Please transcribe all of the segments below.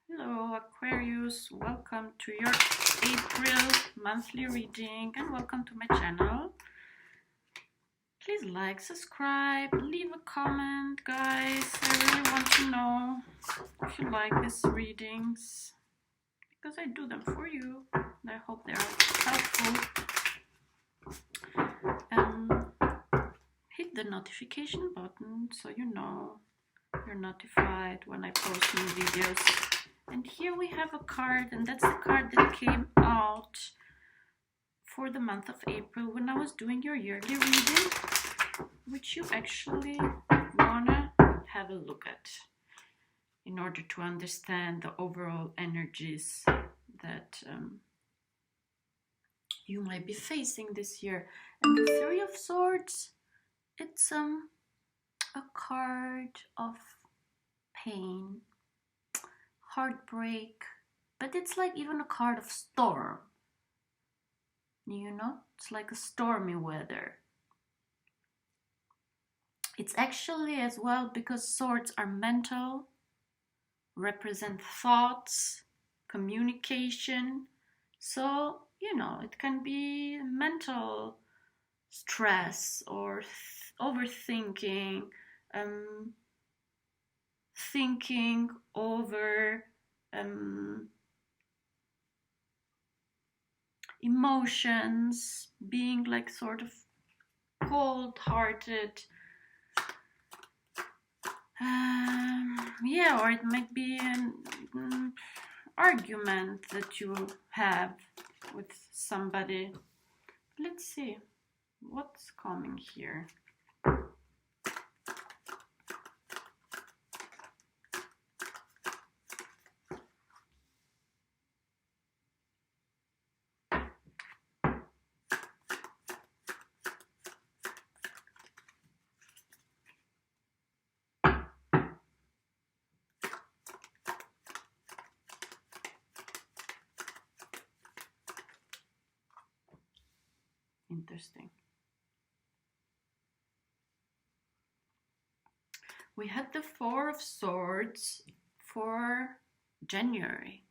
Hello Aquarius, welcome to your April monthly reading and welcome to my channel. Please like, subscribe, leave a comment, guys. I really want to know if you like these readings because I do them for you. I hope they're helpful. Hit the notification button so you know you're notified when I post new videos. And here we have a card, and that's the card that came out for the month of April when I was doing your yearly reading, which you actually wanna have a look at in order to understand the overall energies that you might be facing this year. And the Three of Swords, it's a card of pain, heartbreak, but it's like even a card of storm. You know, it's like a stormy weather. It's actually as well because swords are mental, represent thoughts, communication. So, you know, it can be mental stress or overthinking, thinking over emotions, being like sort of cold-hearted. Yeah, or it might be an argument that you have with somebody. Let's see what's coming here. Interesting. We had the Four of Swords for January,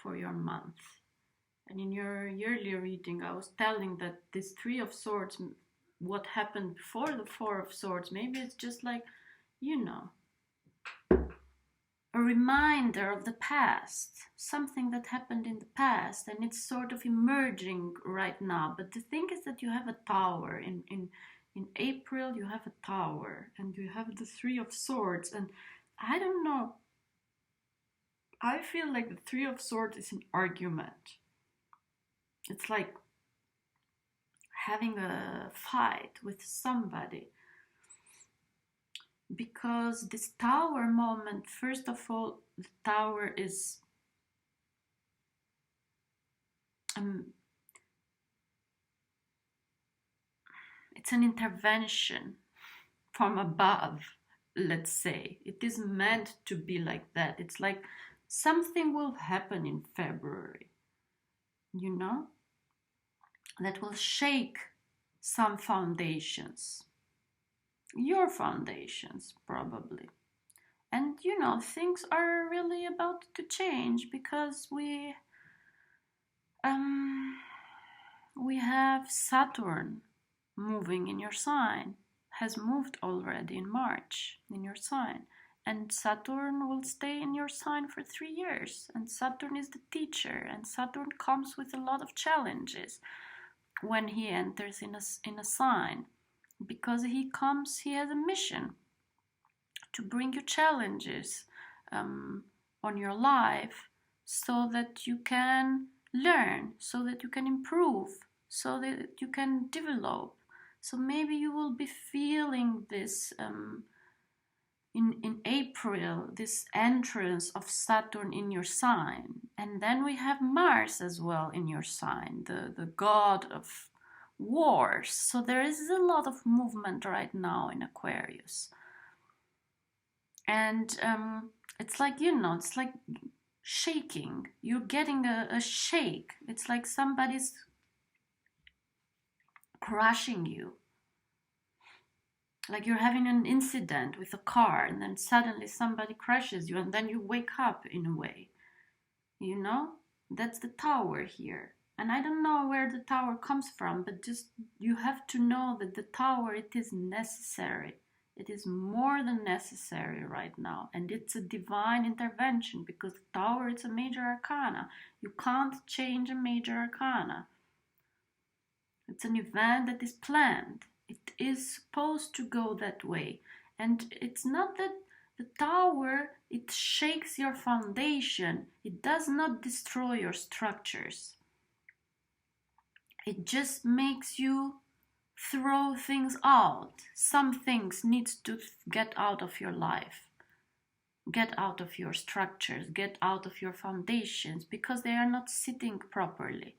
for your month. And in your yearly reading, I was telling that this Three of Swords, what happened before the Four of Swords, maybe it's just like, you know, a reminder of the past, something that happened in the past, and it's sort of emerging right now. But the thing is that you have a tower. In April, you have a tower, and you have the Three of Swords, and I don't know. I feel like the Three of Swords is an argument. It's like having a fight with somebody. Because this tower moment, first of all, the tower is it's an intervention from above, let's say. It is meant to be like that. It's like something will happen in February, you know, that will shake some foundations. Your foundations, probably. And you know, things are really about to change because we have Saturn moving in your sign, has moved already in March in your sign, and Saturn will stay in your sign for 3 years. And Saturn is the teacher, and Saturn comes with a lot of challenges when he enters in a sign. Because he has a mission to bring you challenges on your life so that you can learn, so that you can improve, so that you can develop. So maybe you will be feeling this in April, this entrance of Saturn in your sign. And then we have Mars as well in your sign, the god of wars. So there is a lot of movement right now in Aquarius. And it's like, you know, it's like shaking. You're getting a shake. It's like somebody's crushing you. Like you're having an incident with a car and then suddenly somebody crushes you and then you wake up in a way. You know, that's the tower here. And I don't know where the tower comes from, but just you have to know that the tower, it is necessary. It is more than necessary right now. And it's a divine intervention, because the tower, it's a major arcana. You can't change a major arcana. It's an event that is planned. It is supposed to go that way. And it's not that the tower, it shakes your foundation. It does not destroy your structures. It just makes you throw things out. Some things need to get out of your life. Get out of your structures. Get out of your foundations, because they are not sitting properly.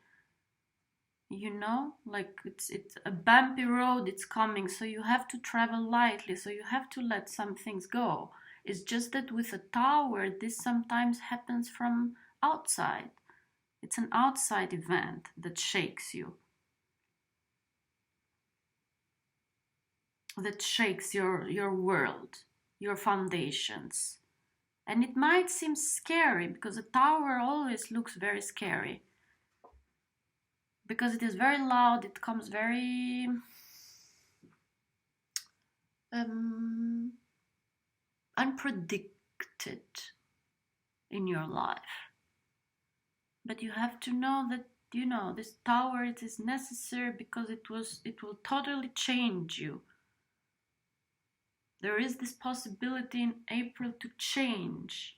You know, like it's a bumpy road, it's coming, so you have to travel lightly, so you have to let some things go. It's just that with a tower, this sometimes happens from outside. It's an outside event that shakes you, that shakes your world, your foundations. And it might seem scary, because a tower always looks very scary. Because it is very loud, it comes very unpredicted in your life. But you have to know that, you know, this tower, it is necessary, because it will totally change you. There is this possibility in April to change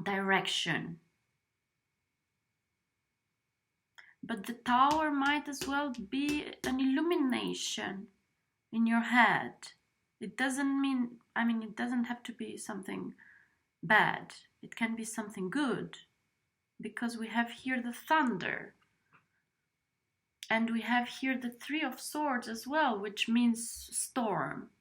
direction. But the tower might as well be an illumination in your head. It doesn't mean, it doesn't have to be something bad. It can be something good, because we have here the thunder. And we have here the Three of Swords as well, which means storm.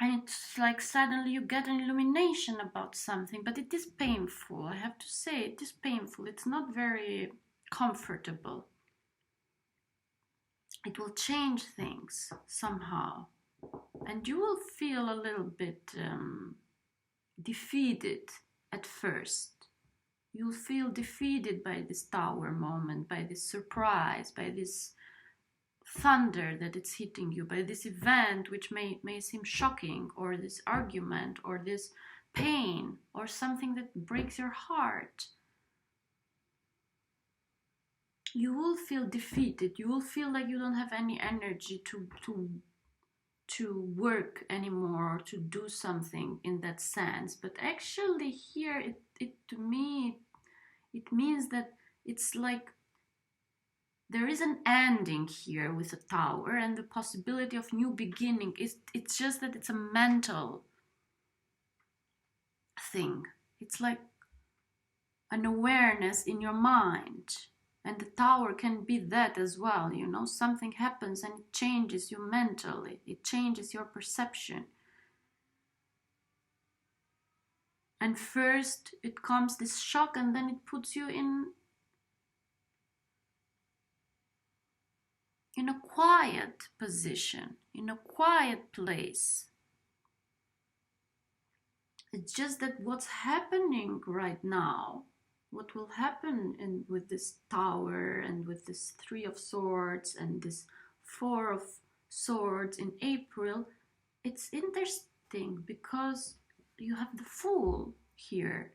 And it's like suddenly you get an illumination about something, but it is painful. I have to say, it is painful. It's not very comfortable. It will change things somehow. And you will feel a little bit defeated at first. You'll feel defeated by this tower moment, by this surprise, by this thunder that it's hitting you, by this event which may seem shocking, or this argument, or this pain, or something that breaks your heart. You will feel defeated. You will feel like you don't have any energy to work anymore, or to do something in that sense. But actually here, it to me, it means that it's like there is an ending here with a tower, and the possibility of new beginning. It's just that it's a mental thing. It's like an awareness in your mind. And the tower can be that as well, you know. Something happens and it changes you mentally. It changes your perception. And first it comes this shock, and then it puts you in a quiet position, in a quiet place. It's just that what's happening right now, what will happen with this tower, and with this Three of Swords, and this Four of Swords in April, it's interesting, because you have the Fool here.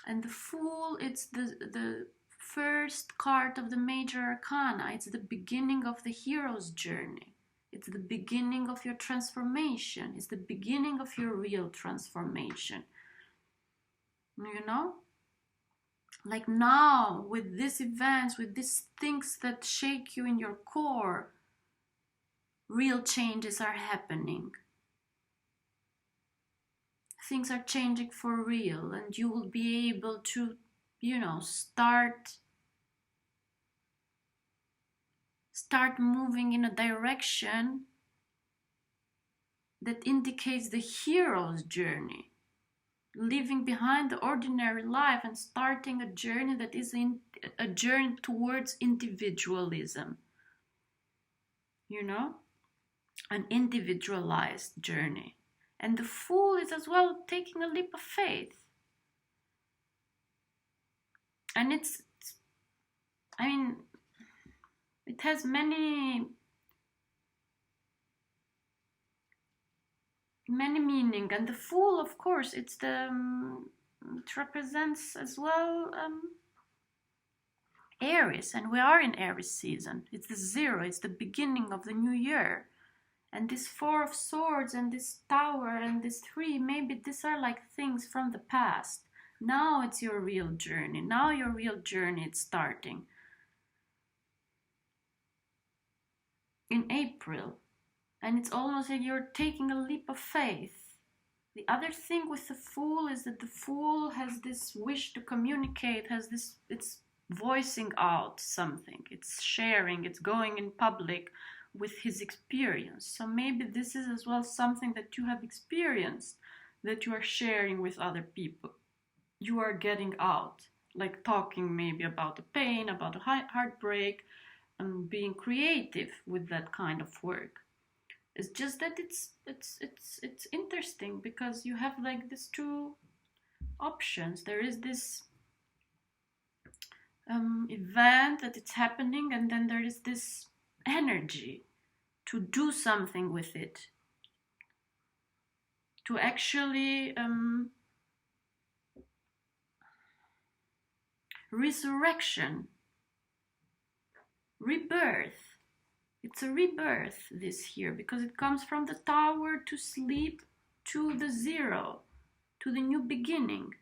And the Fool, it's the first card of the major arcana. It's the beginning of the hero's journey. It's the beginning of your transformation. It's the beginning of your real transformation. You know? Like now, with these events, with these things that shake you in your core, real changes are happening. Things are changing for real, and you will be able to, you know, start moving in a direction that indicates the hero's journey. Leaving behind the ordinary life and starting a journey that is a journey towards individualism. You know? an individualized journey. And the Fool is as well taking a leap of faith. And it has many meaning. And the Fool, of course, it represents as well Aries, and we are in Aries season. It's the 0, it's the beginning of the new year. And this 4 of Swords and this Tower and this 3, maybe these are like things from the past. Now it's your real journey. Now your real journey is starting. In April. And it's almost like you're taking a leap of faith. The other thing with the Fool is that the Fool has this wish to communicate, it's voicing out something. It's sharing, it's going in public with his experience. So maybe this is as well something that you have experienced, that you are sharing with other people. You are getting out, like talking maybe about the pain, about a heartbreak, and being creative with that kind of work. It's just that it's interesting because you have like these two options. There is this event that it's happening, and then there is this energy to do something with it, to actually resurrection, rebirth. It's a rebirth this year because it comes from the Tower to sleep to the 0, to the new beginning.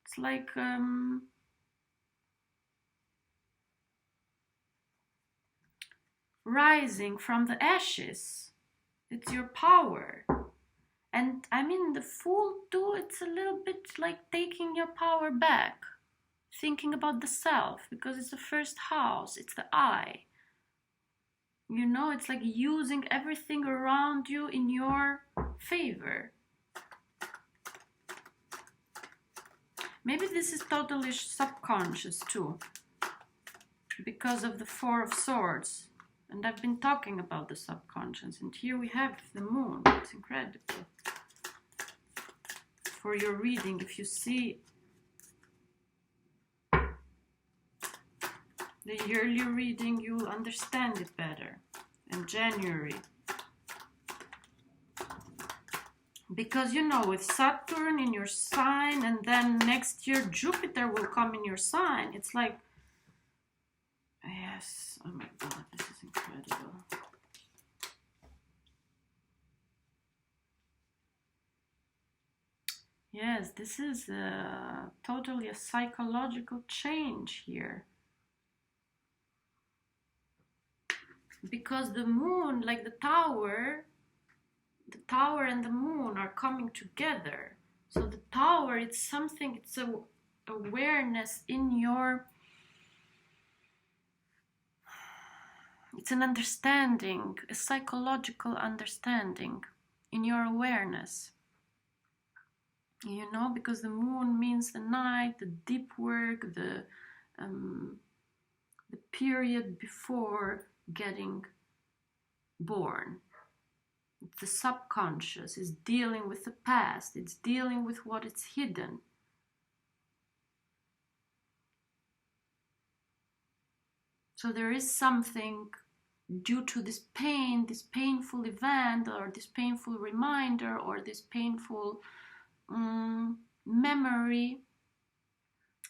It's like rising from the ashes. It's your power. And I mean, the Fool too, it's a little bit like taking your power back. Thinking about the self, because it's the first house, it's the I. You know, it's like using everything around you in your favor. Maybe this is totally subconscious too, because of the 4 of Swords. And I've been talking about the subconscious, and here we have the Moon. It's incredible. For your reading, if you see the yearly reading, you will understand it better in January. Because, you know, with Saturn in your sign, and then next year Jupiter will come in your sign. It's like, yes, oh my God, this is incredible. Yes, this is totally a psychological change here. Because the Moon, like the Tower and the Moon are coming together. So the Tower, it's something, it's a awareness in your, it's an understanding, a psychological understanding in your awareness. You know, because the Moon means the night, the deep work, the period before getting born. It's the subconscious, it's dealing with the past, it's dealing with what is hidden. So there is something due to this pain, this painful event, or this painful reminder, or this painful memory,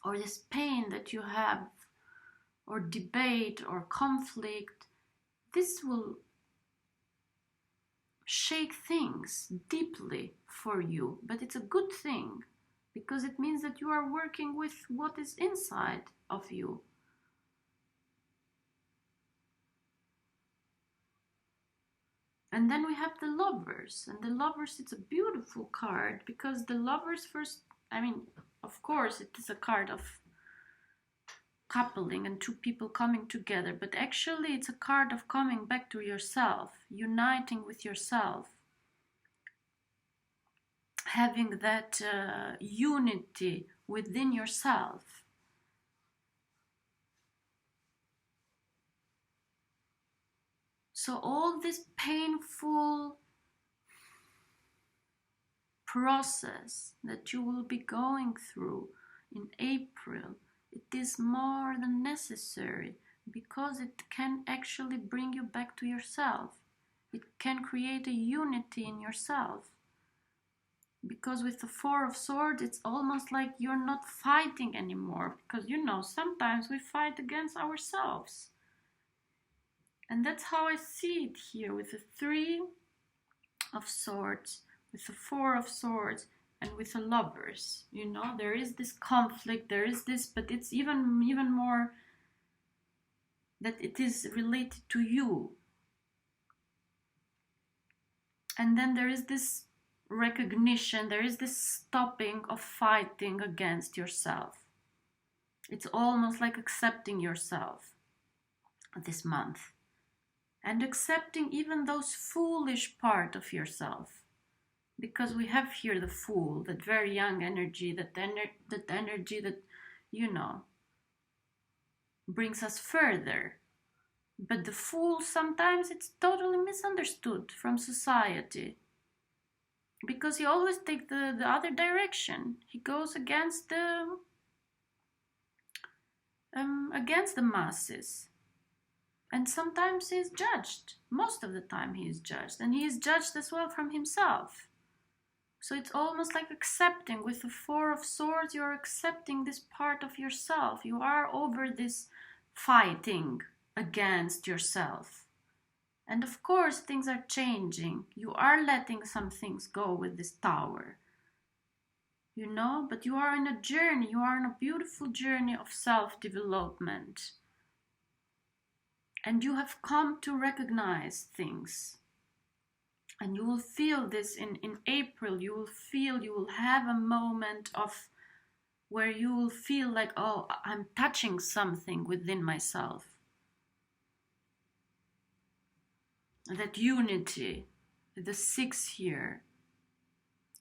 or this pain that you have, or debate or conflict. This will shake things deeply for you, but it's a good thing because it means that you are working with what is inside of you. And then we have the Lovers, and the Lovers, it's a beautiful card because the Lovers first, I mean, of course it is a card of coupling and two people coming together, but actually it's a card of coming back to yourself, uniting with yourself, having that unity within yourself. So all this painful process that you will be going through in April, it is more than necessary, because it can actually bring you back to yourself. It can create a unity in yourself. Because with the Four of Swords, it's almost like you're not fighting anymore. Because, you know, sometimes we fight against ourselves. And that's how I see it here with the Three of Swords, with the Four of Swords, and with the Lovers. You know, there is this conflict, there is this, but it's even more that it is related to you. And then there is this recognition, there is this stopping of fighting against yourself. It's almost like accepting yourself this month, and accepting even those foolish part of yourself, because we have here the Fool, that very young energy, that energy that, you know, brings us further. But the Fool, sometimes it's totally misunderstood from society, because he always takes the other direction. He goes against the masses. And sometimes he is judged. Most of the time he is judged. And he is judged as well from himself. So it's almost like accepting. With the Four of Swords, you're accepting this part of yourself. You are over this fighting against yourself. And of course, things are changing. You are letting some things go with this Tower. You know, but you are in a journey. You are in a beautiful journey of self-development. And you have come to recognize things. And you will feel this in April. You will have a moment of where you will feel like, oh, I'm touching something within myself. That unity, the 6 here,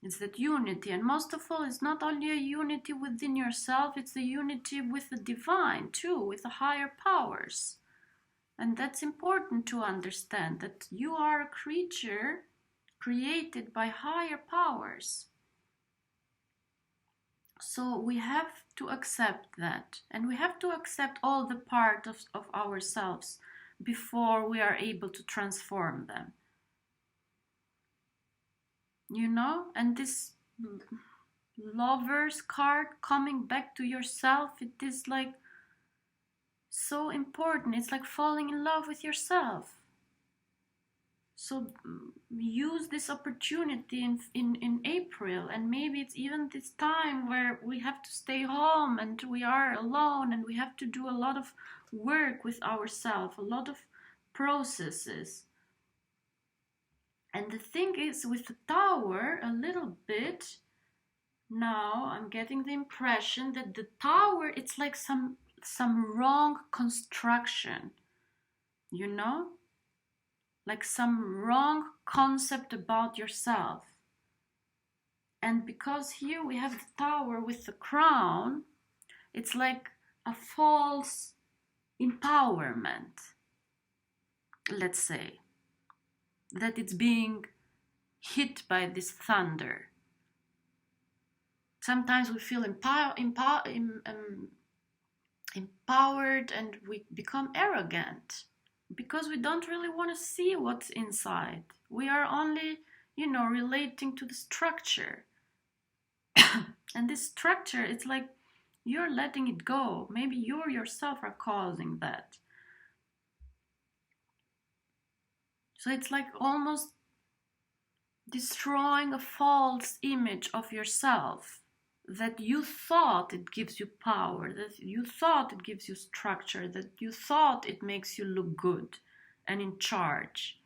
it's that unity. And most of all, it's not only a unity within yourself, it's a unity with the divine too, with the higher powers. And that's important to understand, that you are a creature created by higher powers. So we have to accept that. And we have to accept all the part of ourselves before we are able to transform them. You know? And this Lovers card, coming back to yourself, it is like so important. It's like falling in love with yourself. So use this opportunity in April, and maybe it's even this time where we have to stay home and we are alone and we have to do a lot of work with ourselves, a lot of processes. And the thing is, with the Tower, a little bit, now I'm getting the impression that the Tower, it's like some wrong construction, you know? Like some wrong concept about yourself. And because here we have the Tower with the crown, it's like a false empowerment, let's say, that it's being hit by this thunder. Sometimes we feel empowered and we become arrogant because we don't really want to see what's inside. We are only, relating to the structure. And this structure, it's like you're letting it go. Maybe you yourself are causing that. So it's like almost destroying a false image of yourself, that you thought it gives you power, that you thought it gives you structure, that you thought it makes you look good and in charge.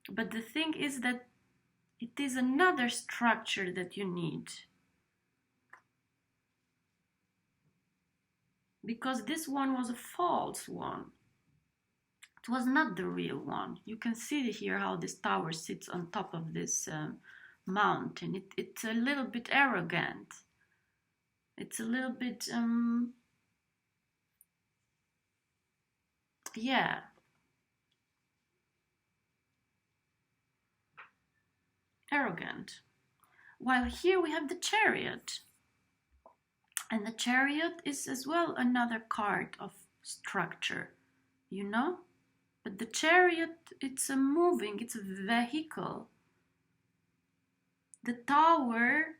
But the thing is that it is another structure that you need. Because this one was a false one. It was not the real one. You can see here how this tower sits on top of this mountain. It's a little bit arrogant. It's a little bit, yeah. arrogant. While here we have the Chariot. And the Chariot is as well another card of structure, you know? But the Chariot, it's a moving, it's a vehicle. The Tower,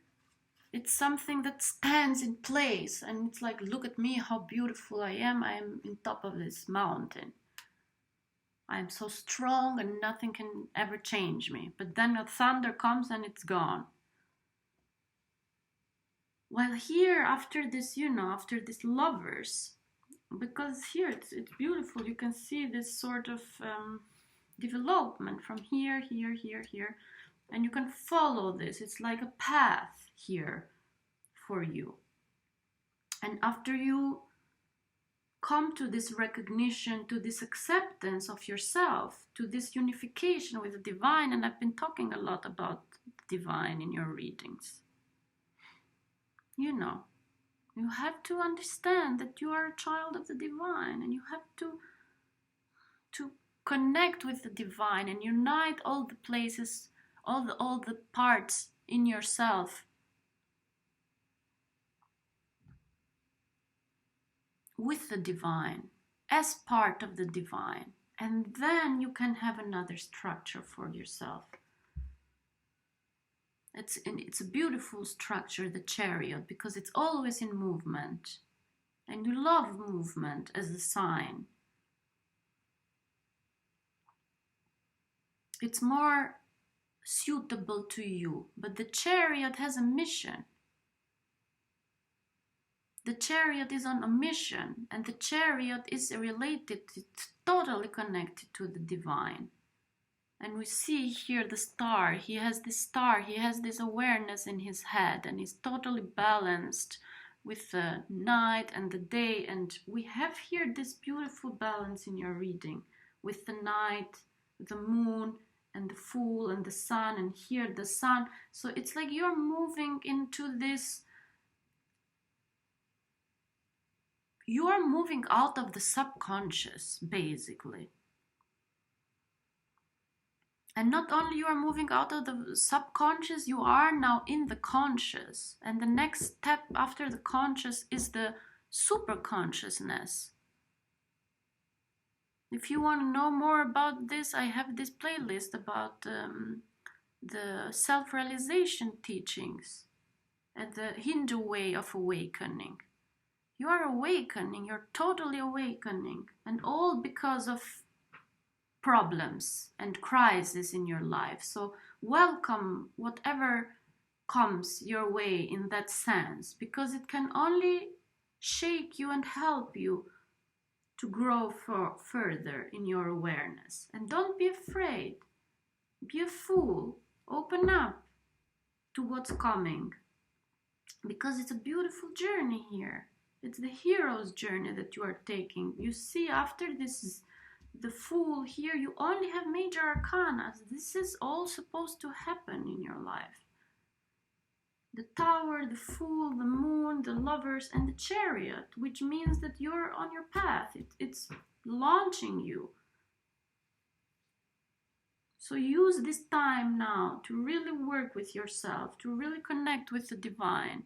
it's something that stands in place, and it's like, look at me, how beautiful I am in top of this mountain. I'm so strong and nothing can ever change me. But then the thunder comes and it's gone. While here, after this, after this Lovers, because here it's beautiful, you can see this sort of development from here, here, here, and you can follow this. It's like a path here for you. And after you come to this recognition, to this acceptance of yourself, to this unification with the divine, and I've been talking a lot about divine in your readings. You have to understand that you are a child of the divine, and you have to connect with the divine and unite all the places, all the parts in yourself with the divine, as part of the divine, and then you can have another structure for yourself. It's a beautiful structure, the Chariot, because it's always in movement, and you love movement as a sign. It's more suitable to you, but the Chariot has a mission. The Chariot is on a mission, and the Chariot is related, it's totally connected to the divine. And we see here the star. He has this star, he has this awareness in his head, and he's totally balanced with the night and the day. And we have here this beautiful balance in your reading with the night, the moon, and the Fool, and the sun, and here the sun. So it's like you're moving into this. You are moving out of the subconscious, basically. And not only you are moving out of the subconscious, you are now in the conscious. And the next step after the conscious is the super consciousness. If you want to know more about this, I have this playlist about the self-realization teachings and the Hindu way of awakening. You are awakening, you're totally awakening, and all because of problems and crises in your life. So welcome whatever comes your way in that sense, because it can only shake you and help you to grow further in your awareness. And don't be afraid. Be a fool. Open up to what's coming, because it's a beautiful journey here. It's the hero's journey that you are taking. You see, after this the Fool here, you only have major arcana. This is all supposed to happen in your life. The Tower, the Fool, the Moon, the Lovers, and the Chariot, which means that you're on your path. It's launching you. So use this time now to really work with yourself, to really connect with the divine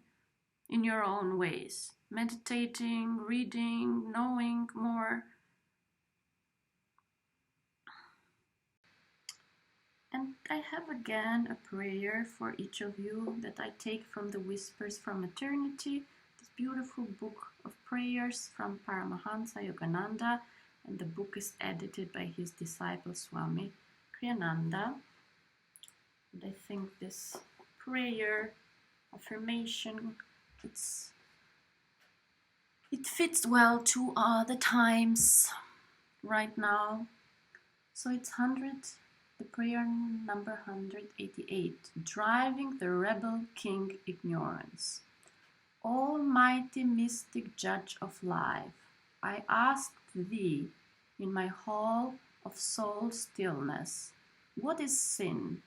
in your own ways. Meditating, reading, knowing more. And I have again a prayer for each of you that I take from the Whispers from Eternity, this beautiful book of prayers from Paramhansa Yogananda, and the book is edited by his disciple Swami Kriyananda. And I think this prayer, affirmation, it fits well to the times right now. So it's the prayer number 188, driving the rebel king ignorance. Almighty mystic judge of life, I asked thee in my hall of soul-stillness, what is sin?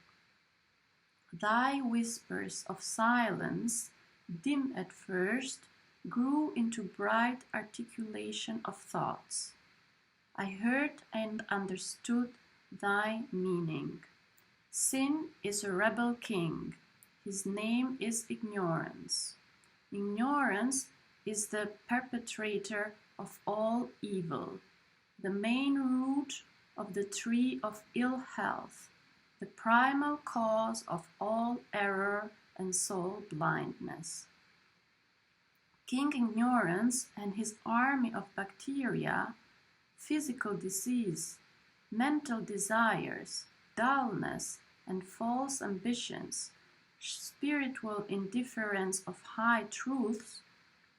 Thy whispers of silence, dim at first, grew into bright articulation of thoughts. I heard and understood thy meaning. Sin is a rebel king. His name is ignorance. Ignorance is the perpetrator of all evil, the main root of the tree of ill health, the primal cause of all error and soul-blindness. King Ignorance and his army of bacteria, physical disease, mental desires, dullness, and false ambitions, spiritual indifference of high truths,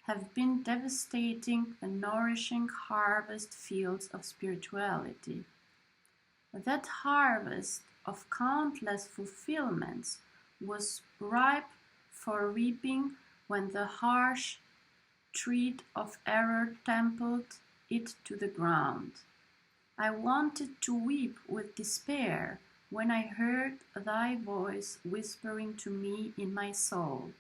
have been devastating the nourishing harvest fields of spirituality. That harvest of countless fulfillments was ripe for reaping when the harsh tread of error trampled it to the ground. I wanted to weep with despair when I heard thy voice whispering to me in my soul.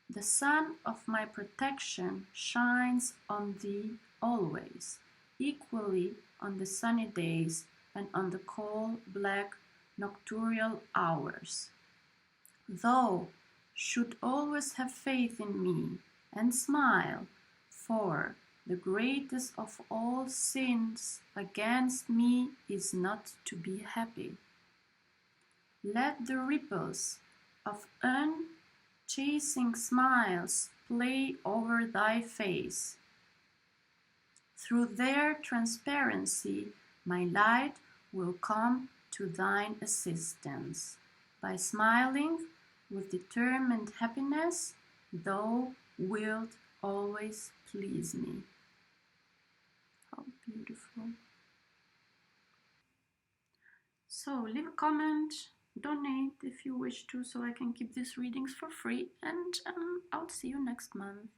The sun of my protection shines on thee always, equally on the sunny days and on the coal black nocturnal hours. Thou should always have faith in me and smile, for the greatest of all sins against me is not to be happy. Let the ripples of unceasing smiles play over thy face. Through their transparency, my light will come to thine assistance. By smiling with determined happiness, thou wilt always please me. How beautiful. So leave a comment, donate if you wish to, so I can keep these readings for free, and I'll see you next month.